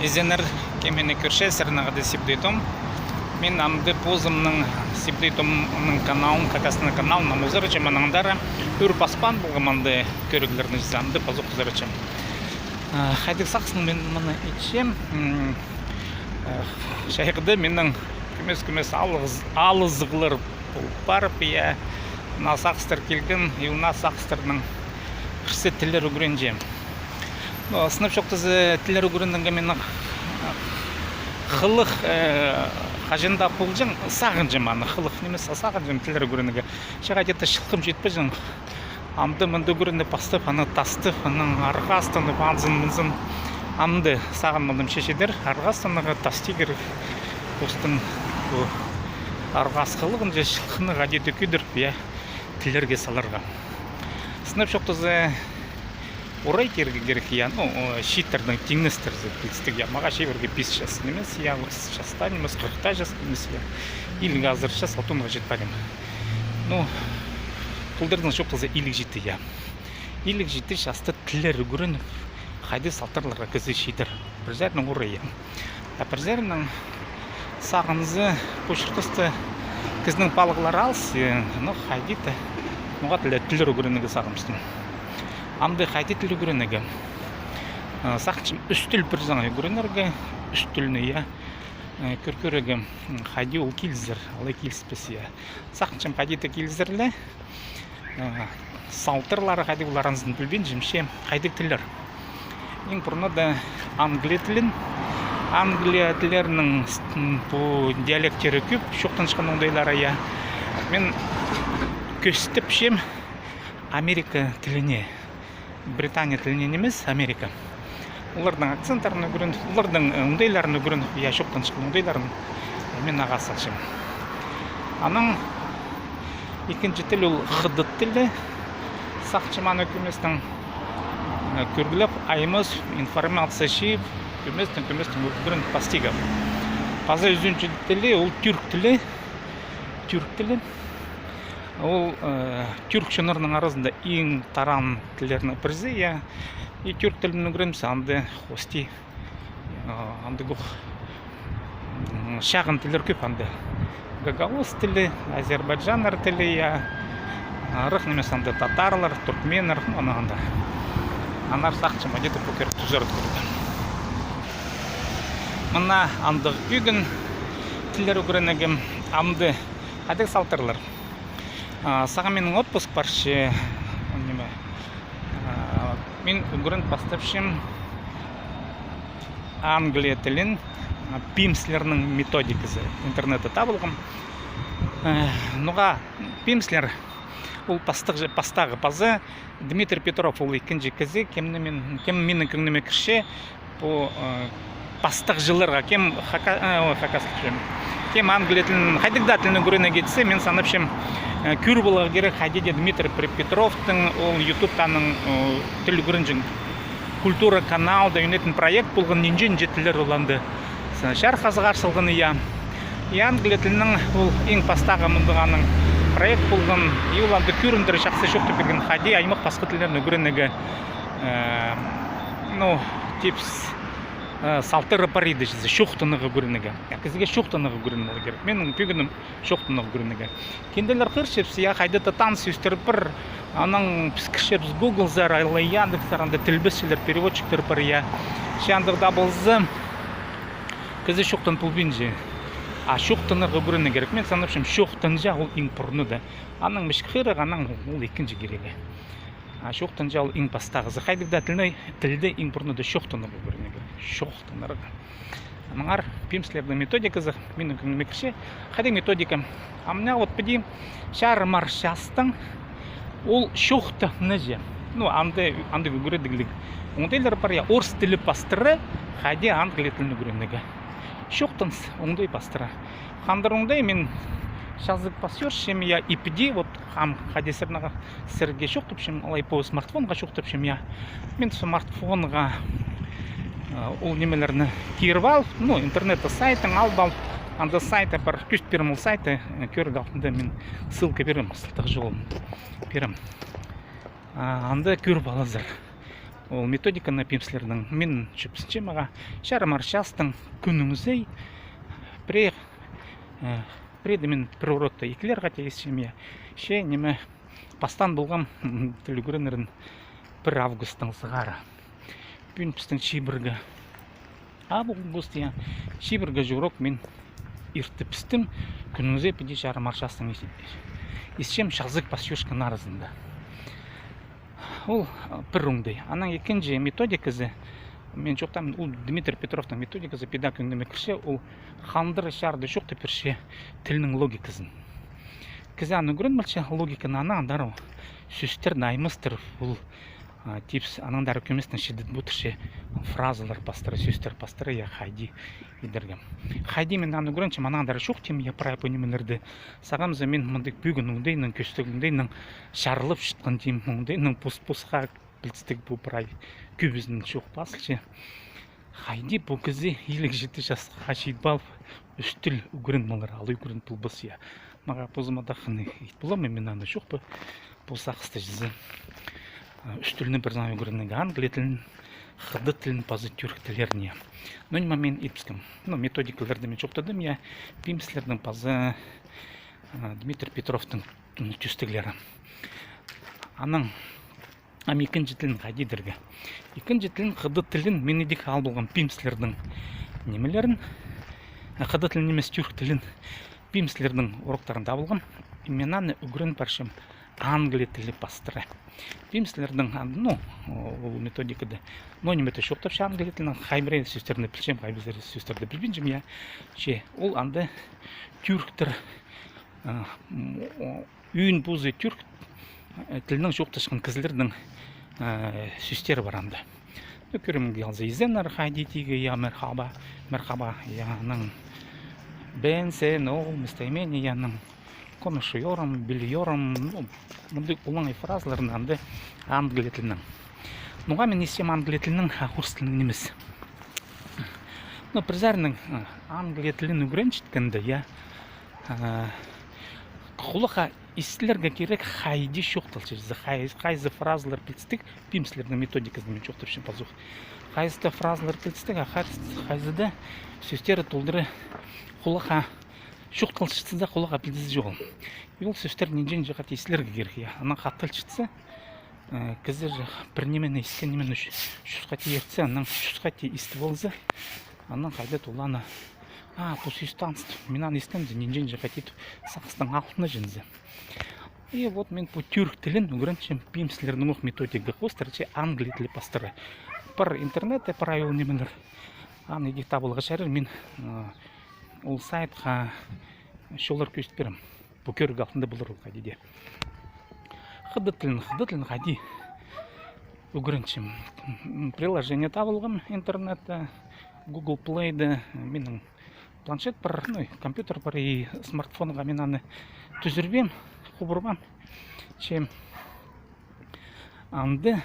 Изенер кемені көршесіріні ғады сепдейтом. Мен амды позымның сепдейтомның каналын, какасының каналын амузырычым анаңдары үр паспан болғаманды көрігілерді жызамды пазу құзырычым. Хайдық сақсының мен мұны етшем. Шайқыды менің күмес алызғылыр барып, насақстыр келген, насақстырның қырсы тілер үгіренжем. Сынып шоқтызы тілер үгірендің мен қылық қажында пұлжың сағынжым аны, қылық немес сағынжым тілер үгіренігі. Шағадеті шылқым жетпі жың. Амды мұнды үгіренді пастып, аны тастып, аның арға астаны базын-мұнзын амды сағынмадым шешедер. Арға астаныға тастигер қостың арға асқылығын же шылқыны ғадеті күдіріп тілерге саларға. Сынып шоқтызы орай керге керек шиттердің теңнестерді білістіге. Маға шеверге 5 жас немес, 30 жаста немес, 40 жас немес, илің азыр жас, алтынға жетпадым. Құлдардың шоқтызы илік жетті. Илік жетті жасты тілер үгірін қайды салтарларға кізі шейдір. Бір жәрінің орайы. Бір жәрінің сағынызы көшіртісті кізінің балығылары алсы, қайдейді. Мұға тілер үгірінігі сағымыстың. Амды қайды тіл үгірінігі. Сақчым үстіл бір жаңа үгірінерге, үстіліні көркөрігі қайды ол келзір, алай келіспесі. Сақчым қайдеті келзірлі, салтырлары қайды оларыңыздың білбен жемше қайды тілер. Ең бұрына да Англия тілін. Англия тілерінің диалектері көп, шоқтан шыққан оңдайлары. Мен көстіп шем Америка тіліне. Британия тілінен емес, Америка. Олардың акценттарын өгірін, олардың ұндайларын өгірін, шоқтан шыққан ұндайларын мен аға сақшым. Аның екінші тіл ол қыдыт тілі. Сақчыман өкіместің көргіліп, аймыз, информация шейіп, көместің өгірін пастиға. Қаза үзінші тілі ол түрк тілі. Түрк тілі. Ол түрк шынырының арасында ең таран тілерінің бірзі, түрк тілінің үгіреміз, анды хости, анды ғұқ шағын тілер көп, анды гагаоз тілі, Азербайджанар тілі, арық немес анды татарлар, туркменар, анағында. Анар сақчым, адеті көкер түзерді көрді. Мұна андық үйгін тілер үгіренегім, амды адек салтырлар. Саған менің отпуск баршы, мен үгірін бастапшым Англия тілін пимслерінің методикасы интернетті табылғым. Нұға пимслер ол пастағы базы Дмитрий Петров ол екінші кезі, кем менің күңнеме кірше пастық жылырға, кем хакаслықшым. Кем Англия тілін, қайдықда тілін үгіріне кетсе, мен санапшым көр болығы керек қайдеде Дмитрий Петровтың ол YouTube-таның тіл үгірінжің культура каналда үнетін проект болған ненжен жетілер оланды. Шар қазығар сылғыны Англия тілінің ол ең пастағы мұндығаның проект болған оланды көріндірі шақсы шоқты берген қайде аймақ басқы тілерін үгірінегі тепс салтыры бар еді жызы, шоқтынығы көрінігі. Кезіге шоқтынығы көрінігі керек. Менің пөгінім шоқтынығы көрінігі. Кенделер қыршепсі, қайдыты таныс өстіріп бір, аның піскішепсі Google зар, айлы яндық сарында тілбісшілер, переводчиктер бар, шандығда болзы, кезі шоқтын пұлбен же. Шоқтынығы көрінігі керек. Мен санапшым шоқтын жа ол ең бұрны да. Аның мішкірі, аның ол екінші керегі. Шоқтын жа ол ең пастағызы. Қайдықда тілді ең бұрны да шоқтынығы көрінігі. Шоқтынырғы. Маңар пимслердің методикасы менің күніме кірше. Қайдың методика? Амна вот підейм шармар шастың ол шоқтыны же. Анды көредігілік. Оңдайлар бар орыс тілі пастыры қайде Англия тіліні көрінігі. Шоқтынс оңдай пастыры. Қандар оңдай мен жазық пасершем ипіде қадесірнаға сірге шоқтыпшым, алай по смартфонға шоқтыпшым. Мен смартфонға ол немелеріні керіп ал, интернетті сайтың албал, анда сайты бар, күшт берім ол сайты, көрік алтында мен ссылка берім, сылтық жолым берім. Анда көріп алызыр. ол методиканы пимслердің мен жүпсінше маға шармаршастың күніңізей преде мен бір урокта екілер қате есеме ше неме пастан болғам тілгірінерін 1 августтың сығары бүн пістің шибіргі август я шибіргі жүрок мен ирті пістім күніңізей педе шармаршастың есем шағзық пасюшка нарызында ол бір рұңдай анан екінші методикасы мен жоқтамын ол Дмитрий Петровтың методикасы педак үндеме кірше ол хандыры шарды жоқты перше тілінің логикасын кізе аны көрін мөлше логиканы анаңдар сөстер наймыстыр ол типс анаңдар көместің шедет бұтырше фразалар пастыры сөстер пастыры я хайди едіргем хайди мен аны көрінше анаңдар жоқ тем я прай понемелерді сағамыза мен мұндық бүгін ұңдайның көстігіндейнің шарылып шытқан тем ұңдайның пұс-пұсқа білістік бұл прай көбізінің жоқ басылше хайди бұл кізе елік жеті жасқа шейдбал үстіл үгірін мұлар ал үгірін бұл бұс я маға позымада қыны болам мен аны жоқ бұл бұл сақысты жызы үстіліні бір заңы үгірінігі англия тілін қыды тілін пазы түрік тілеріне нөйма мен епскім методикаларды мен жоқтадым я пимслердің пазы Дмитрий Петровтың түстігілері аның екінші тілін қайдедіргі екінші тілін қыды тілін мен едек ал болған пимслердің немелерін қыды тілін емес түрік тілін пимслердің уроктарында болған мен аны үгірін паршым англия тілі пастыры пимслердің ол методикады немете шоқтап ше англия тілінің қайбірен сөздерді білшем қайбірен сөздерді білбенжім я ше ол анды түріктір үйін бұзы түрк тілінің жоқташқан кізілердің сөздері бар анды көрімге алза изенер хайдитиге я мерхаба яның бен сен ол местоимение яның конушуyorum, biliyorum, мұндай ұлаңай фразаларын анды англия тілінің. Нұға мен есем англия тілінің орыс тілінің емес. Призарының англия тілін үгірен жеткенді, я құлыға естілерге керек хайди шоқтал жерізі. Қайзы фразалар білістік, пимслердің методикасының мен шоқтар үшін пазуқ. Қайзы фразалар білістік, қайзыда сөздері толдыры құлыға шоқталшытсыда құлыға білдізі жоғыл. Ол сөздер ненжен жағат естілерге керек. Ана қатталшытсы, кізір бір немен естен немен шұсқати ертсе, анан шұсқати есті болызы, анан қайдет оланы бұл сөзтанысты, мен аны естемді, ненжен жағат етіп сақыстың алтына жынзы. И вот мен бұл түрік тілін үгірінчен пимслердің оқ методика қостырычы англия тілі пастыры. Бір интернетте, бір айол немелер. Аны едек табылға шәрір, мен ол сайтқа шолар көшті берім. Бұл көрік алтында бұлыр ол қайдеде. Қыды тілін қайди. Үгірінчен приложение табылғым интернетте, Google Play'ді, менің планшет бар, компьютер бар, и смартфонға мен аны түзірбем, құбырбам. Чем анды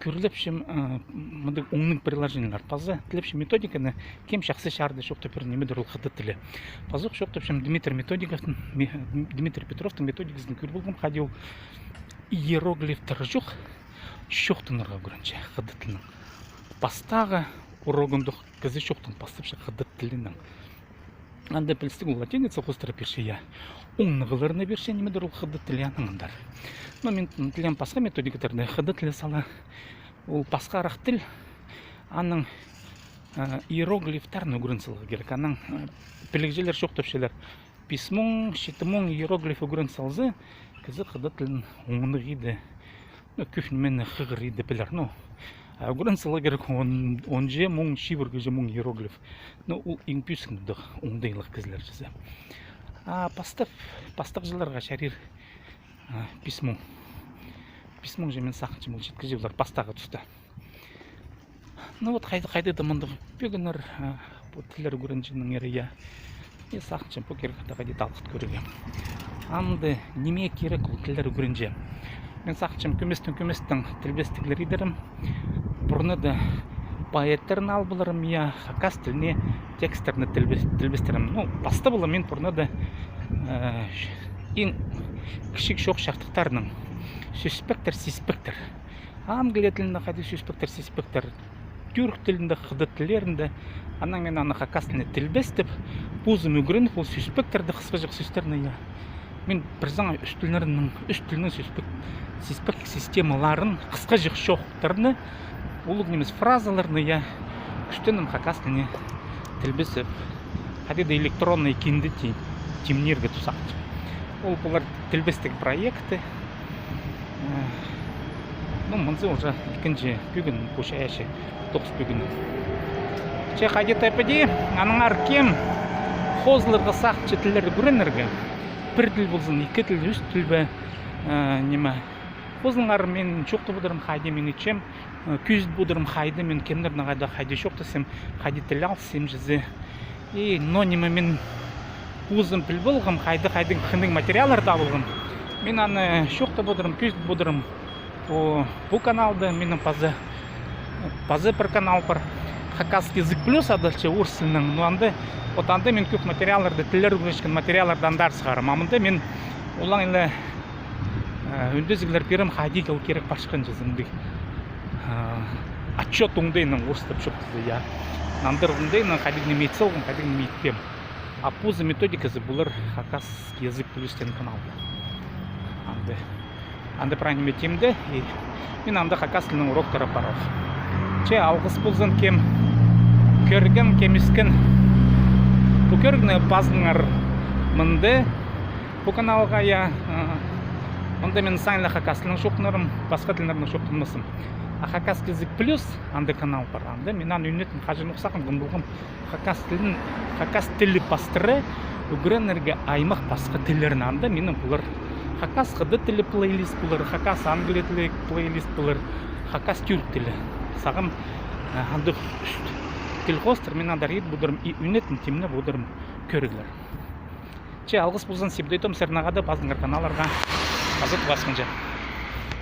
көріліпшім мұнды оңның приложениялар. Пазы тіліпшім методиканы кем шақсы шарды шоқтып немедір ол қыды тілі. Пазық шоқтыпшім Дмитрий Петровтың методикасын көр болғым. Қади ол иероглифтары жоқ шоқтынырға көрінше қыды тілінің. Пастағы урогындық кізі шоқтын пастыпшы қыды тілінің. Анда білістік ол латиница қостыры перше я. Оңнығыларына берше немедір ол қыды тілі аныңындар. Мен тілен пасқа методикаларды қыды тілі сала. Ол пасқа арақ тіл, аның иероглифтарын үгірін салға керек. Аның пілікжелер шоқтыпшелер. Писмон, шетімон иероглиф үгірін салзы, кізі қыды тілін оңынық еді. Көфінмен қығыр еді білер. Үгірін сала керек, он же мұң шибіргі же мұң иероглиф. Ол ең пүйсіңді оңдайлық кізілер жызы. Пастық жыларға шәрір письмо же мен сақыншы бұл жеткізе олар пастаға түсті. Вот қайды да мұндығы бөгінір тілер көрінжінің әрі я. Сақыншы бұл керек қайды талқыт көреге. Анды неме керек ол тілер көрінже. Мен сақыншым көместің тілбестігілер едерім. Бұрны да поэттерін албыларым я, хакас тіліне текстеріні тілбестерім. Басты болы мен бұрны да ең кішік шоқ шақтықтарының сөз спектр, си спектр. англия тілінде қайда сөйспектер сеспектер түрк тілінде қыды тілерінде анан мен аны хакас тіліне тілбес деп бузым үгірініп ол сөйспектерді қысқы жық сөздеріне я мен бір жаңа үш тілінің сөйспек системаларын қысқы жық шоқтарыны улуг немес фразаларыны я үштенім хакас тіліне тілбесіп қайда электронный кенді темнерге тусақты. Ол бұлар тілбестік проекты. Мұнсы уже екінші бүгін көшаяшы 9 бүгін. Че қайда тәпіде, аның аркем қозылырға сақчы тілері көрінерге. Бір тіл болсын, екі тіл, үш тіл бі неме. Қозылыңар мен шоқты бұдырым қайды мен етшем, күзд бұдырым қайды мен кемдердің қайды шоқтысым, қайды тіл алсым жүзі. Но неме мен uzun pil bulgum, haydi kındık materyalar da bulgum. Men аны şokta budurım, küst budurım. Bu kanalda menin pazı bir kanal var. Hakasский язык плюс adalçı ursilinin. No anda otanda men köp materyalarda, tiller öğrenişken materyalardan ders çıkarım. Amında men olan ile ündüzgüler birim haydi kel kerek başkan jızındı. Отчет уңдайның орыстап шоқтызы, я. Нандырғындайның haydi немецелгім, haydi немецпем. А пузы методикасы бұлар хакасский язык плюстен каналда. Анды правильно метемді, мен анда хакас тілінің уроктары барав. Че алғыс бұлзын кем көргім, кеміскен. Бұл көргіні базыңар мұнды. Бұл каналға я онда мен сайынлы хакас тілінің шоқтынарым, басқа тілінерінің шоқтынмысым. А хакасский язык плюс анда канал бар. Анда мен аны үнетін қажын ұқсақым бұлғым хакас тілі пастыры үгіренерге аймақ басқа тілерін анда менің бұлар хакас қыды тілі плейлист бұлар, хакас англия тілі плейлист бұлар, хакас түрк тілі. Сағым анда тіл қостыр мен андар ет бұдырым и үнетін теміне бұдырым көрігілер. Че алғыс бұлзан сепдейтім сәрнағады базыңғар каналарға азыт басқынжа.